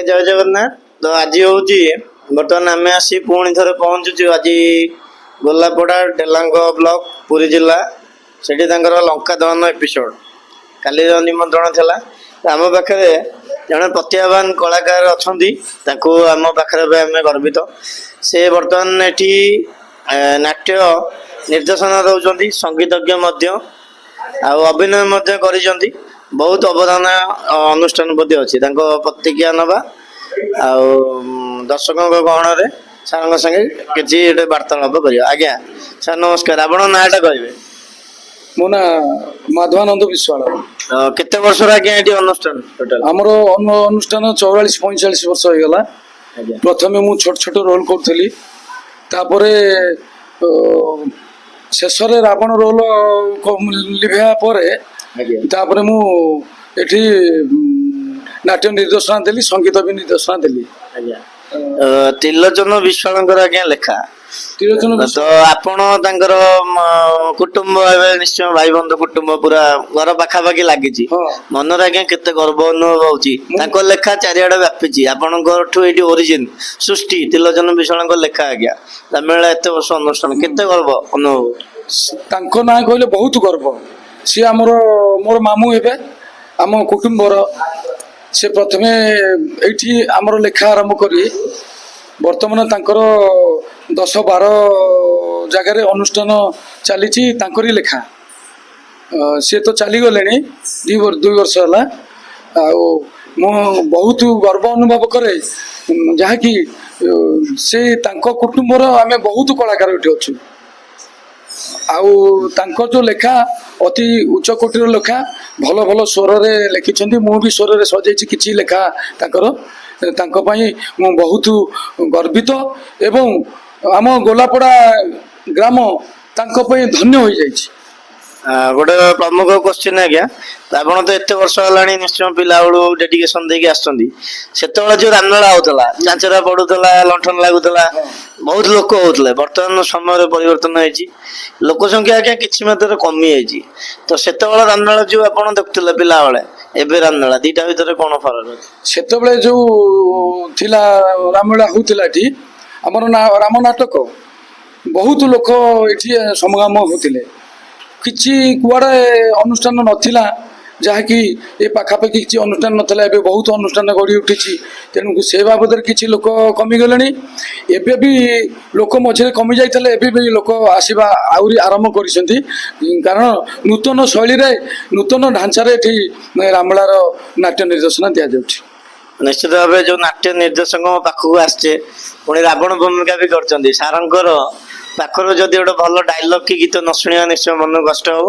ଆଜ୍ଞା ଜୟ ଜଗନ୍ନାଥ। ତ ଆଜି ହଉଛି ବର୍ତ୍ତମାନ ଆମେ ଆସି ପୁଣି ଥରେ ପହଞ୍ଚୁଛୁ ଆଜି ଗୋଲାପଡ଼ା ଡେଲାଙ୍ଗ ବ୍ଲକ ପୁରୀ ଜିଲ୍ଲା। ସେଠି ତାଙ୍କର ଲଙ୍କା ଦହନ ଏପିସୋଡ କାଲିର ନିମନ୍ତ୍ରଣ ଥିଲା। ଆମ ପାଖରେ ଜଣେ ପ୍ରତିଭାବାନ କଳାକାର ଅଛନ୍ତି, ତାକୁ ଆମ ପାଖରେ ଏବେ ଆମେ ଗର୍ବିତ। ସେ ବର୍ତ୍ତମାନ ଏଠି ନାଟ୍ୟ ନିର୍ଦ୍ଦେଶନା ଦେଉଛନ୍ତି, ସଙ୍ଗୀତଜ୍ଞ ମଧ୍ୟ, ଆଉ ଅଭିନୟ ମଧ୍ୟ କରିଛନ୍ତି। ବହୁତ ଅବଦାନ ଅନୁଷ୍ଠାନ ପ୍ରତି ଅଛି। ତାଙ୍କ ପ୍ରତିକ୍ରିୟା ନେବା ଆଉ ଦର୍ଶକଙ୍କ ଗହଣରେ ସାରଙ୍କ ସାଙ୍ଗେ କିଛି ଗୋଟେ ବାର୍ତ୍ତାଳାପ କରିବା। ଆଜ୍ଞା ସାର୍ ନମସ୍କାର, ଆପଣଙ୍କ ନାଁଟା କହିବେ? ମୋ ନାଁ ମାଧବାନନ୍ଦ ବିଶ୍ୱାଳ। କେତେ ବର୍ଷର ଆଜ୍ଞା ଏଠି ଅନୁଷ୍ଠାନ ଟୋଟାଲ? ଆମର ଅନୁଷ୍ଠାନ 44-45 ବର୍ଷ ହେଇଗଲା। ଆଜ୍ଞା ପ୍ରଥମେ ମୁଁ ଛୋଟ ଛୋଟ ରୋଲ୍ କରୁଥିଲି, ତାପରେ ଶେଷରେ ରାବଣ ରୋଲ୍ ଲିଭେଇବା ପରେ ଆଜ୍ଞା ତାପରେ ମୁଁ ଏଠି ନାଟ୍ୟ ନିର୍ଦ୍ଦେଶନା ଦେଲି, ସଙ୍ଗୀତ ବି ନିର୍ଦ୍ଦେଶନା ଦେଲି। ଆଜ୍ଞା ତ୍ରିଲୋଚନ ବିଶ୍ୱାଳଙ୍କର ଆଜ୍ଞା ଲେଖା। ତ୍ରିଲୋଚନ ତ ଆପଣ ତାଙ୍କର କୁଟୁମ୍ବ ଏବେ ନିଶ୍ଚୟ ଭାଇ ବନ୍ଧୁ କୁଟୁମ୍ବ ପୁରା ଘର ପାଖାପାଖି ଲାଗିଛି। ହଁ। ମନରେ ଆଜ୍ଞା କେତେ ଗର୍ବ ଅନୁଭବ ହଉଛି। ତାଙ୍କ ଲେଖା ଚାରିଆଡେ ବ୍ୟାପିଛି। ଆପଣଙ୍କଠୁ ଏଇଠି ଓରିଜିନ ସୃଷ୍ଟି ତ୍ରିଲୋଚନ ବିଶ୍ୱାଳଙ୍କ ଲେଖା ଆଜ୍ଞା। ତାମିଲନାଡୁ ଏତେ ବର୍ଷ ଅନୁଷ୍ଠାନ, କେତେ ଗର୍ବ ଅନୁଭବ? ତାଙ୍କ ନାଁ କହିଲେ ବହୁତ ଗର୍ବ। ସିଏ ମୋର ମାମୁଁ ହେବେ, ଆମ କୁଟୁମ୍ବର। ସେ ପ୍ରଥମେ ଏଇଠି ଆମର ଲେଖା ଆରମ୍ଭ କରି ବର୍ତ୍ତମାନ ତାଙ୍କର 10-12 ଜାଗାରେ ଅନୁଷ୍ଠାନ ଚାଲିଛି ତାଙ୍କରି ଲେଖା। ସିଏ ତ ଚାଲିଗଲେଣି 2 ବର୍ଷ ହେଲା। ଆଉ ମୁଁ ବହୁତ ଗର୍ବ ଅନୁଭବ କରେ, ଯାହାକି ସେ ତାଙ୍କ କୁଟୁମ୍ବର ଆମେ ବହୁତ କଳାକାର ଏଠି ଅଛୁ। ଆଉ ତାଙ୍କର ଯେଉଁ ଲେଖା ଅତି ଉଚ୍ଚ କୋଟିର ଲେଖା, ଭଲ ଭଲ ସ୍ୱରରେ ଲେଖିଛନ୍ତି। ମୁଁ ବି ସ୍ୱରରେ ସଜେଇଛି କିଛି ଲେଖା ତାଙ୍କର। ତାଙ୍କ ପାଇଁ ମୁଁ ବହୁତ ଗର୍ବିତ ଏବଂ ଆମ ଗୋଲାପଡ଼ା ଗ୍ରାମ ତାଙ୍କ ପାଇଁ ଧନ୍ୟ ହୋଇଯାଇଛି। ଗୋଟେ ପ୍ରମୁଖ କ୍ୱେଶ୍ଚିନ୍ ଆଜ୍ଞା, ଆପଣ ତ ଏତେ ବର୍ଷ ହେଲାଣି ନିଶ୍ଚୟ ପିଲାବେଳୁ ଡେଡିକେସନ ଦେଇକି ଆସିଛନ୍ତି। ସେତେବେଳେ ଯୋଉ ରାମଲୀଳା ହଉଥିଲା, ଚାଞ୍ଚରା ପଡୁଥିଲା, ଲଣ୍ଠନ ଲାଗୁଥିଲା, ବହୁତ ଲୋକ ହଉଥିଲେ। ବର୍ତ୍ତମାନ ସମୟରେ ପରିବର୍ତ୍ତନ ହେଇଛି, ଲୋକ ସଂଖ୍ୟା ଆଜ୍ଞା କିଛି ମାତ୍ରାରେ କମି ଯାଇଛି। ତ ସେତେବେଳେ ରାମଲୀଳା ଯୋଉ ଆପଣ ଦେଖୁଥିଲେ ପିଲାବେଳେ, ଏବେ ରାମଲୀଳା, ଦିଟା ଭିତରେ କଣ ଫରକ ଅଛି? ସେତେବେଳେ ଯୋଉ ଥିଲା ରାମଲୀଳା ହଉଥିଲା ଏଠି ଆମର ରାମ ନାଟକ, ବହୁତ ଲୋକ ଏଠି ସମାଗମ ହଉଥିଲେ। କିଛି କୁଆଡ଼େ ଅନୁଷ୍ଠାନ ନଥିଲା, ଯାହାକି ଏ ପାଖାପାଖି କିଛି ଅନୁଷ୍ଠାନ ନଥିଲା। ଏବେ ବହୁତ ଅନୁଷ୍ଠାନ ଗଢ଼ି ଉଠିଛି। ତେଣୁ ସେ ବାବଦରେ କିଛି ଲୋକ କମିଗଲେଣି। ଏବେ ବି ଲୋକ ମଝିରେ କମି ଯାଇଥିଲେ, ଏବେ ବି ଲୋକ ଆସିବା ଆହୁରି ଆରମ୍ଭ କରିଛନ୍ତି। କାରଣ ନୂତନ ଶୈଳୀରେ, ନୂତନ ଢାଞ୍ଚାରେ ଏଠି ରାମଲୀଳାର ନାଟ୍ୟ ନିର୍ଦ୍ଦେଶନା ଦିଆଯାଉଛି। ନିଶ୍ଚିତ ଭାବେ ଯୋଉ ନାଟ୍ୟ ନିର୍ଦ୍ଦେଶକଙ୍କ ପାଖକୁ ଆସିଛେ, ପୁଣି ରାବଣ ଭୂମିକା ବି କରିଛନ୍ତି। ସାରଙ୍କର ପାଖରୁ ଯଦି ଗୋଟେ ଭଲ ଡାଇଲଗ କି ଗୀତ ନ ଶୁଣିବା ନିଶ୍ଚୟ ମନକୁ କଷ୍ଟ ହବ।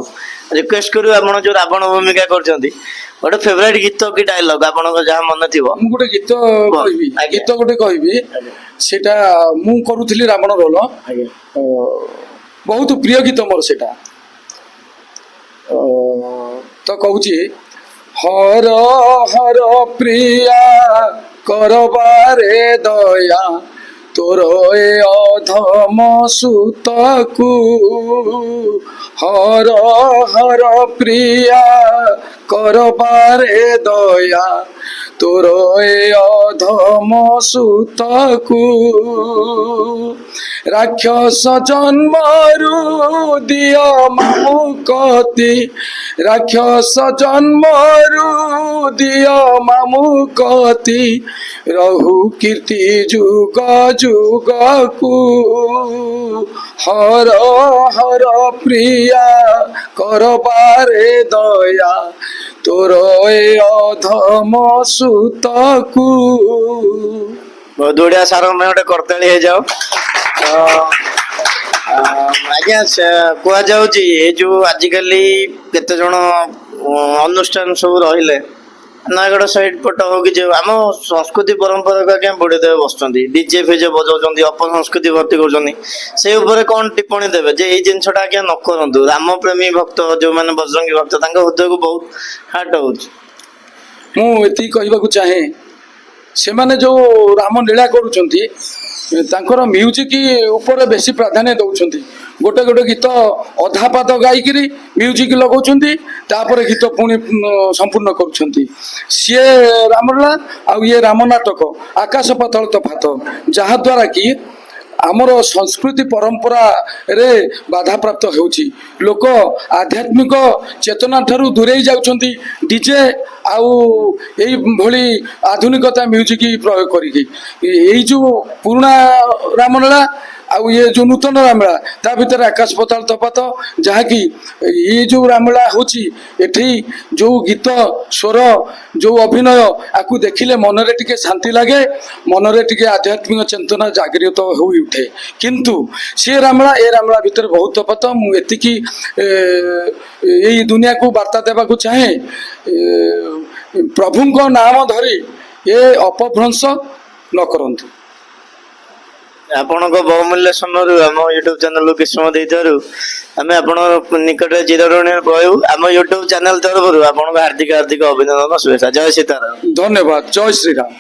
ରିକ୍ୱେଷ୍ଟ କରିବୁ, ଆପଣ ଯୋଉ ରାବଣ ଭୂମିକା କରୁଛନ୍ତି, ଗୋଟେ ଫେଭରାଇଟ ଗୀତ କି ଡାଇଲଗ ଆପଣଙ୍କ ଯାହା ମନେ ଥିବ। ମୁଁ ଗୋଟେ ଗୀତ କହିବି, ଗୀତ ଗୋଟେ କହିବି। ସେଇଟା ମୁଁ କରୁଥିଲି ରାବଣ ରୋଲ, ବହୁତ ପ୍ରିୟ ଗୀତ ମୋର ସେଇଟା। ତ କହୁଛି, ହର ହର ପ୍ରିୟା କରବାରେ ଦୟା, ତୋର ଏ ଅଧମ ସୁତକୁ। ହର ହର ପ୍ରିୟା କରବାରେ ଦୟା, ତୋର ଏ ଅଧମ ସୁତକୁ। ରାକ୍ଷସ ଜନ୍ମରୁ ଦିଅ ମାମୁକତି, ରାକ୍ଷସ ଜନ୍ମରୁ ଦିଅ ମାମୁକତି, ରହୁ କୀର୍ତ୍ତି ଯୁଗ ଯୁଗକୁ। ହର ହର ପ୍ରିୟା କରବାରେ ଦୟା, ତୋର ଏ ଅଧମ ସୁତକୁ। ବହୁତ ବଢିଆ, ସାରଙ୍କ ପାଇଁ ଗୋଟେ କରତାଳି ହେଇଯାଉ। ଆଜ୍ଞା କୁହାଯାଉଛି ଏ ଯୋଉ ଆଜିକାଲି କେତେ ଜଣ ଅନୁଷ୍ଠାନ ସବୁ ରହିଲେ, ନୟାଗଡ଼ ସାଇଡ ପଟ ହଉ କି ଯୋଉ ଆମ ସଂସ୍କୃତି ପରମ୍ପରାକୁ ଆଜ୍ଞା ବୁଡେଇ ଦେବେ ବସୁଛନ୍ତି, ଡିଜେ ଫିଜେ ବଜାଉଛନ୍ତି, ଅପସଂସ୍କୃତି ଭର୍ତ୍ତି କରୁଛନ୍ତି। ସେଇ ଉପରେ କଣ ଟିପ୍ପଣୀ ଦେବେ ଯେ ଏଇ ଜିନିଷଟା ଆଜ୍ଞା ନ କରନ୍ତୁ? ରାମ ପ୍ରେମୀ ଭକ୍ତ ଯୋଉମାନେ ବଜରଙ୍ଗୀ ଭକ୍ତ, ତାଙ୍କ ହୃଦୟକୁ ବହୁତ ହାର୍ଟ ହଉଛି। ମୁଁ ଏତିକି କହିବାକୁ ଚାହେଁ, ସେମାନେ ଯୋଉ ରାମ ଲୀଳା କରୁଛନ୍ତି, ତାଙ୍କର ମ୍ୟୁଜିକ୍ ଉପରେ ବେଶୀ ପ୍ରାଧାନ୍ୟ ଦେଉଛନ୍ତି। ଗୋଟେ ଗୋଟେ ଗୀତ ଅଧା ପାଦ ଗାଇକିରି ମ୍ୟୁଜିକ୍ ଲଗାଉଛନ୍ତି, ତାପରେ ଗୀତ ପୁଣି ସମ୍ପୂର୍ଣ୍ଣ କରୁଛନ୍ତି। ସିଏ ରାମଲୀଳା ଆଉ ଇଏ ରାମ ନାଟକ ଆକାଶ ପାତାଳ ତଫାତ, ଯାହାଦ୍ୱାରା କି ଆମର ସଂସ୍କୃତି ପରମ୍ପରାରେ ବାଧାପ୍ରାପ୍ତ ହେଉଛି। ଲୋକ ଆଧ୍ୟାତ୍ମିକ ଚେତନା ଠାରୁ ଦୂରେଇ ଯାଉଛନ୍ତି ଡିଜେ ଆଉ ଏଇଭଳି ଆଧୁନିକତା ମ୍ୟୁଜିକ୍ ପ୍ରୟୋଗ କରିକି। ଏଇ ଯେଉଁ ପୁରୁଣା ରାମଲୀଳା ଆଉ ଇଏ ଯେଉଁ ନୂତନ ରାମଲୀଳା ତା ଭିତରେ ଆକାଶ ପାତାଳ ତଫାତ। ଯାହାକି ଇଏ ଯେଉଁ ରାମଲୀଳା ହେଉଛି ଏଠି ଯେଉଁ ଗୀତ ସ୍ୱର ଯେଉଁ ଅଭିନୟ ଆକୁ ଦେଖିଲେ ମନରେ ଟିକେ ଶାନ୍ତି ଲାଗେ, ମନରେ ଟିକେ ଆଧ୍ୟାତ୍ମିକ ଚେତନା ଜାଗୃତ ହୋଇ ଉଠେ। କିନ୍ତୁ ସେ ରାମଲୀଳା ଏ ରାମଲୀଳା ଭିତରେ ବହୁତ ତଫାତ। ମୁଁ ଏତିକି ଏଇ ଦୁନିଆକୁ ବାର୍ତ୍ତା ଦେବାକୁ ଚାହେଁ, ପ୍ରଭୁଙ୍କ ନାମ ଧରି ଏ ଅପଭ୍ରଂଶ ନ କରନ୍ତୁ। ଆପଣଙ୍କ ବହୁମୂଲ୍ୟ ସମୟରୁ ଆମ ୟୁଟ୍ୟୁବ ଚ୍ୟାନେଲକୁ କିଛି ସମୟ ଦେଇଥିବାରୁ ଆମେ ଆପଣଙ୍କ ନିକଟରେ ଚିରଋଣୀ ରହିବୁ। ଆମ ୟୁଟ୍ୟୁବ ଚ୍ୟାନେଲ ତରଫରୁ ଆପଣଙ୍କ ହାର୍ଦ୍ଦିକ ହାର୍ଦ୍ଦିକ ଅଭିନନ୍ଦନ, ଶୁଭେଚ୍ଛା। ଜୟ ସୀତାରାମ। ଧନ୍ୟବାଦ। ଜୟ ଶ୍ରୀରାମ।